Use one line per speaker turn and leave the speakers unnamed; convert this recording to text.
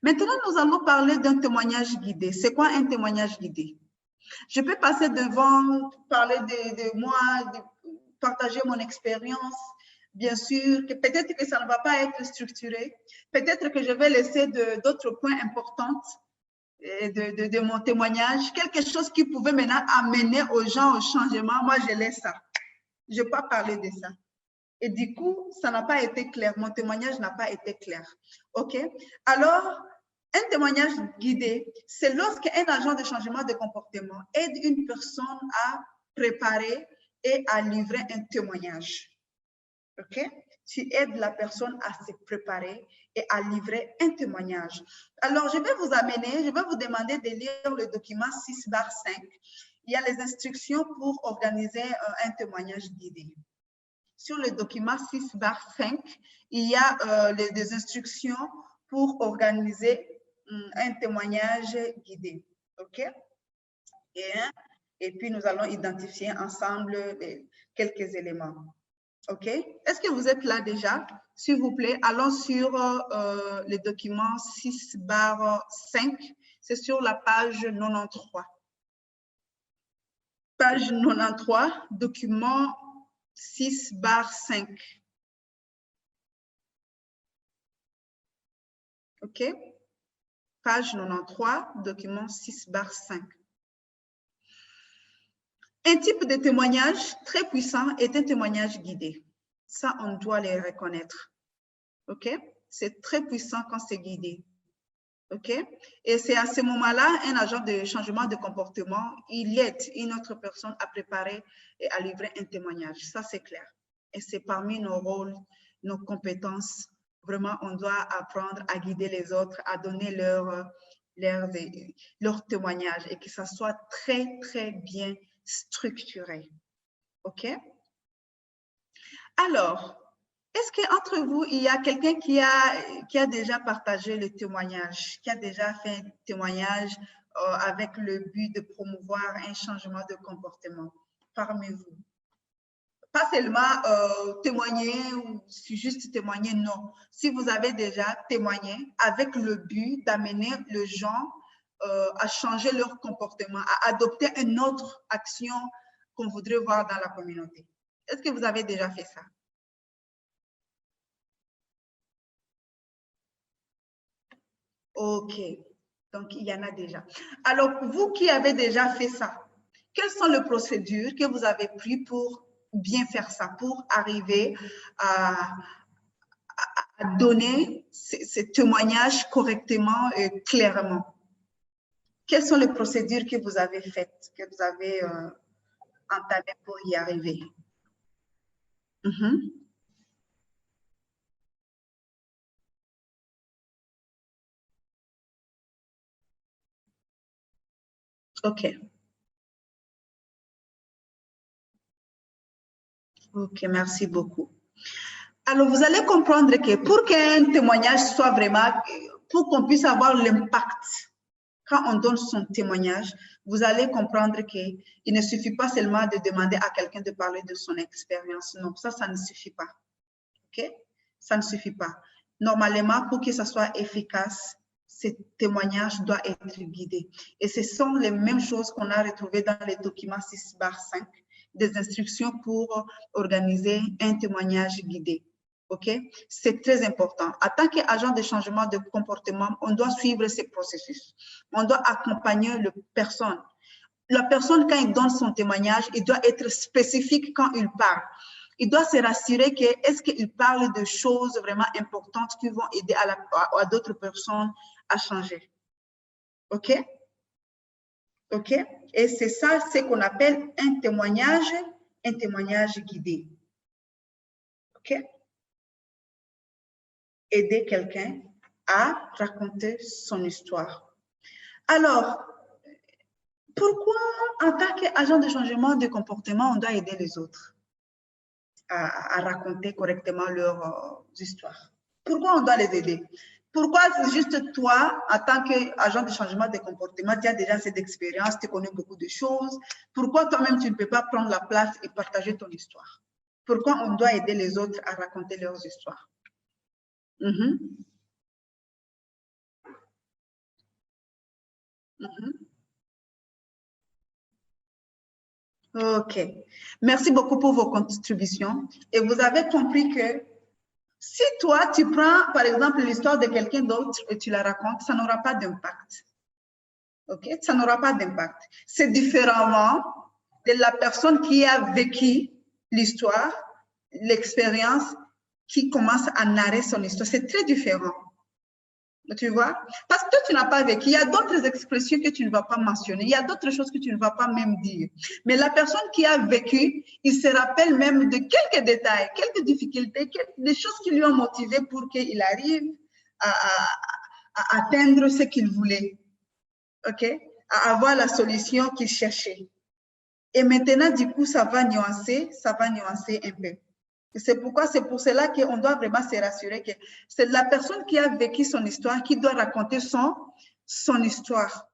Maintenant, nous allons parler d'un témoignage guidé. C'est quoi un témoignage guidé? Je peux passer devant, parler de moi, partager mon expérience. Bien sûr, que peut-être que ça ne va pas être structuré. Peut-être que je vais laisser d'autres points importants de mon témoignage. Quelque chose qui pouvait maintenant amener aux gens au changement. Moi, je laisse ça. Je ne vais pas parler de ça. Et du coup, ça n'a pas été clair. Mon témoignage n'a pas été clair. OK? Alors, un témoignage guidé, c'est lorsqu'un agent de changement de comportement aide une personne à préparer et à livrer un témoignage. OK? Tu aides la personne à se préparer et à livrer un témoignage. Alors, je vais vous demander de lire le document 6/5. Il y a les instructions pour organiser un témoignage guidé. Sur le document 6/5, il y a des instructions pour organiser un témoignage guidé. OK? Et puis, nous allons identifier ensemble quelques éléments. OK? Est-ce que vous êtes là déjà? S'il vous plaît, allons sur le document 6/5. C'est sur la page 93. Page 93, document 6/5. OK? Page 93, document 6/5. Un type de témoignage très puissant est un témoignage guidé. Ça, on doit les reconnaître. OK? C'est très puissant quand c'est guidé. OK? Et c'est à ce moment-là, un agent de changement de comportement, il aide une autre personne à préparer et à livrer un témoignage. Ça, c'est clair. Et c'est parmi nos rôles, nos compétences. Vraiment, on doit apprendre à guider les autres, à donner leur témoignage et que ça soit très, très bien structuré. OK? Alors, est-ce qu'entre vous, il y a quelqu'un qui a déjà partagé le témoignage, qui a déjà fait un témoignage avec le but de promouvoir un changement de comportement parmi vous? Pas seulement témoigner ou juste témoigner, non. Si vous avez déjà témoigné avec le but d'amener les gens à changer leur comportement, à adopter une autre action qu'on voudrait voir dans la communauté. Est-ce que vous avez déjà fait ça? OK. Donc, il y en a déjà. Alors, vous qui avez déjà fait ça, quelles sont les procédures que vous avez prises pour bien faire ça, pour arriver à donner ces témoignages correctement et clairement? Quelles sont les procédures que vous avez faites, que vous avez entamées pour y arriver? OK. OK, merci beaucoup. Alors, vous allez comprendre que pour qu'un témoignage soit vraiment, pour qu'on puisse avoir l'impact, quand on donne son témoignage, vous allez comprendre qu'il ne suffit pas seulement de demander à quelqu'un de parler de son expérience. Non, ça ne suffit pas. OK? Ça ne suffit pas. Normalement, pour que ça soit efficace, ce témoignage doit être guidé. Et ce sont les mêmes choses qu'on a retrouvées dans les documents 6/5, des instructions pour organiser un témoignage guidé. OK? C'est très important. En tant qu'agent de changement de comportement, on doit suivre ces processus. On doit accompagner la personne. La personne, quand il donne son témoignage, il doit être spécifique quand il parle. Il doit se rassurer que est-ce qu'il parle de choses vraiment importantes qui vont aider à d'autres personnes à changer. OK? OK? Et c'est ça, ce qu'on appelle un témoignage guidé. OK? Aider quelqu'un à raconter son histoire. Alors, pourquoi, en tant qu'agent de changement de comportement, on doit aider les autres à raconter correctement leurs histoires? Pourquoi on doit les aider? Pourquoi c'est juste toi, en tant qu'agent de changement de comportement, tu as déjà cette expérience, tu connais beaucoup de choses. Pourquoi toi-même, tu ne peux pas prendre la place et partager ton histoire? Pourquoi on doit aider les autres à raconter leurs histoires? OK. Merci beaucoup pour vos contributions. Et vous avez compris que si toi, tu prends, par exemple, l'histoire de quelqu'un d'autre et tu la racontes, ça n'aura pas d'impact. OK? Ça n'aura pas d'impact. C'est différemment de la personne qui a vécu l'histoire, l'expérience, qui commence à narrer son histoire. C'est très différent. Tu vois? Parce que toi, tu n'as pas vécu. Il y a d'autres expressions que tu ne vas pas mentionner. Il y a d'autres choses que tu ne vas pas même dire. Mais la personne qui a vécu, il se rappelle même de quelques détails, quelques difficultés, des choses qui lui ont motivé pour qu'il arrive à atteindre ce qu'il voulait. OK? À avoir la solution qu'il cherchait. Et maintenant, du coup, ça va nuancer un peu. C'est pour cela qu'on doit vraiment se rassurer que c'est la personne qui a vécu son histoire qui doit raconter son histoire.